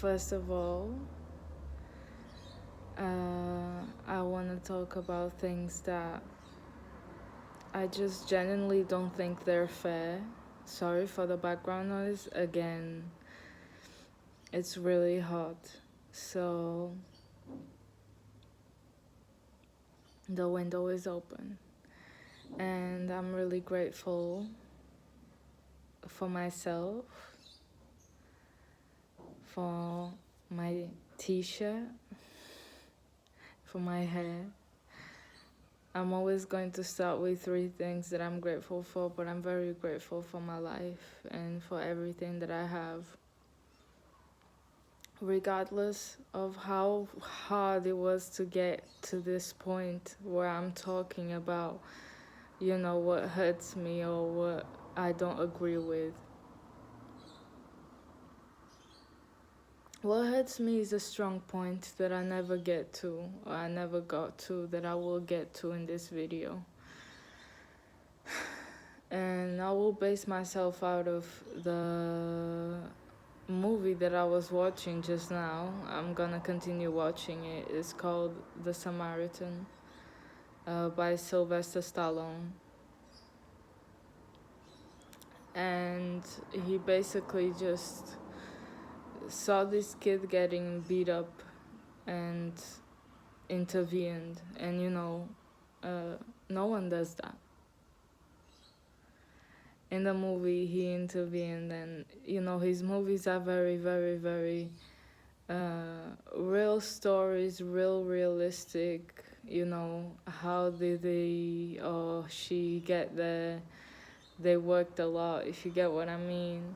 First of all, I want to talk about things that I just genuinely don't think they're fair. Sorry for the background noise. Again, it's really hot. So the window is open. And I'm really grateful for myself, for my t-shirt, for my hair. I'm always going to start with 3 things that I'm grateful for, but I'm very grateful for my life and for everything that I have. Regardless of how hard it was to get to this point where I'm talking about, what hurts me or what I don't agree with. What hurts me is a strong point that I never get to, or I never got to, that I will get to in this video. And I will base myself out of the movie that I was watching just now. I'm gonna continue watching it. It's called The Samaritan by Sylvester Stallone. And he basically just saw this kid getting beat up and intervened. And no one does that. In the movie, he intervened, and his movies are very, very, very real stories, realistic. How did they or she get there? They worked a lot, if you get what I mean.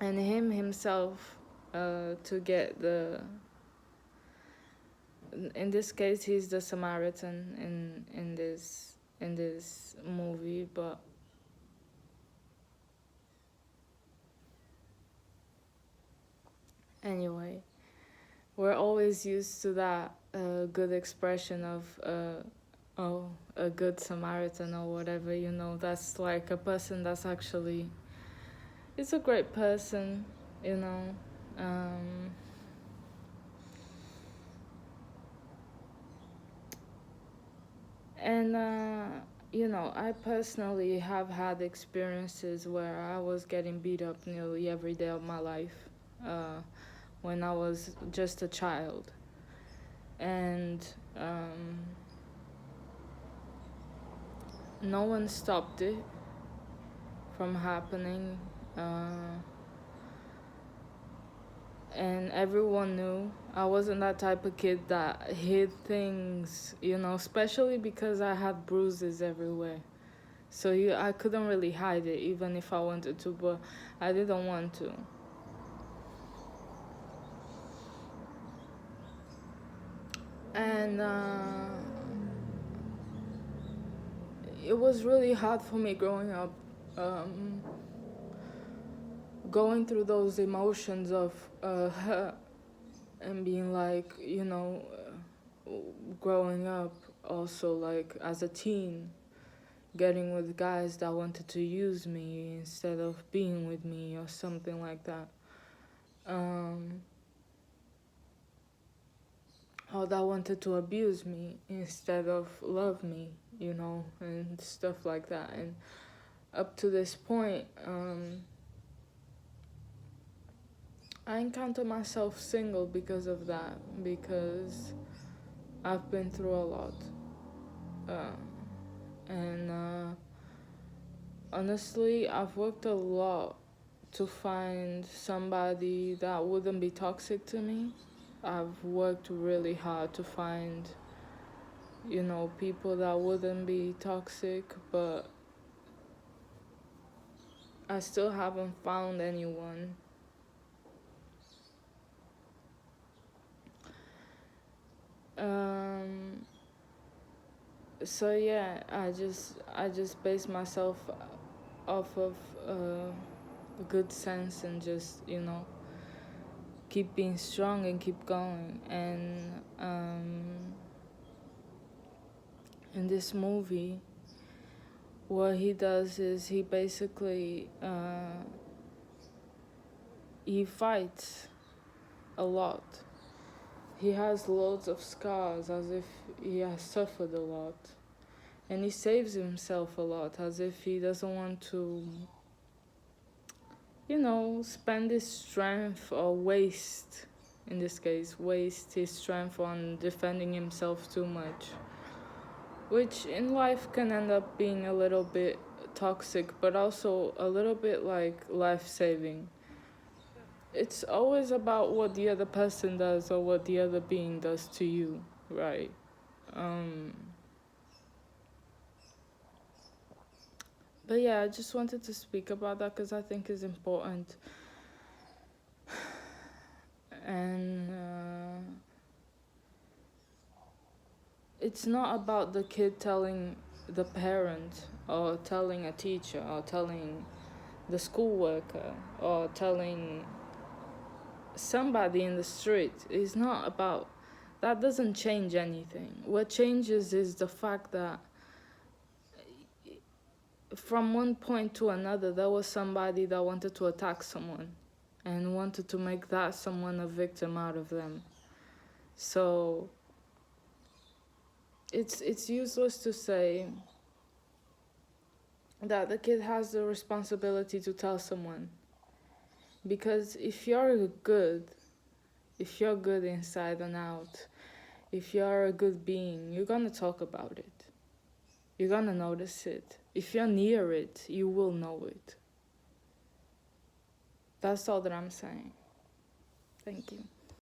And him himself, to get in this case, he's the Samaritan in this movie, but anyway, we're always used to that good expression of a good Samaritan or whatever. That's like a person that's actually, it's a great person, and I personally have had experiences where I was getting beat up nearly every day of my life when I was just a child. And no one stopped it from happening. And everyone knew I wasn't that type of kid that hid things, especially because I had bruises everywhere. So I couldn't really hide it even if I wanted to, but I didn't want to. And it was really hard for me growing up, going through those emotions of hurt and being like, growing up also, like as a teen, getting with guys that wanted to use me instead of being with me or something like that. Or that wanted to abuse me instead of love me, and stuff like that. And up to this point, I encounter myself single because of that, because I've been through a lot. And honestly, I've worked a lot to find somebody that wouldn't be toxic to me. I've worked really hard to find, people that wouldn't be toxic, but I still haven't found anyone. So yeah, I just base myself off of good sense and just keep being strong and keep going. And in this movie, what he does is he basically he fights a lot. He has loads of scars as if he has suffered a lot. And he saves himself a lot as if he doesn't want to, spend his strength or waste, in this case, waste his strength on defending himself too much. Which in life can end up being a little bit toxic, but also a little bit like life saving. It's always about what the other person does or what the other being does to you, right? Um, but yeah, I just wanted to speak about that because I think it's important. And it's not about the kid telling the parent or telling a teacher or telling the school worker or telling somebody in the street. It's not about that. Doesn't change anything. What changes is the fact that from one point to another there was somebody that wanted to attack someone and wanted to make that someone a victim out of them. So it's useless to say that the kid has the responsibility to tell someone, because if you're good inside and out, if you're a good being, you're gonna talk about it. You're gonna notice it. If you're near it, you will know it. That's all that I'm saying. Thank you.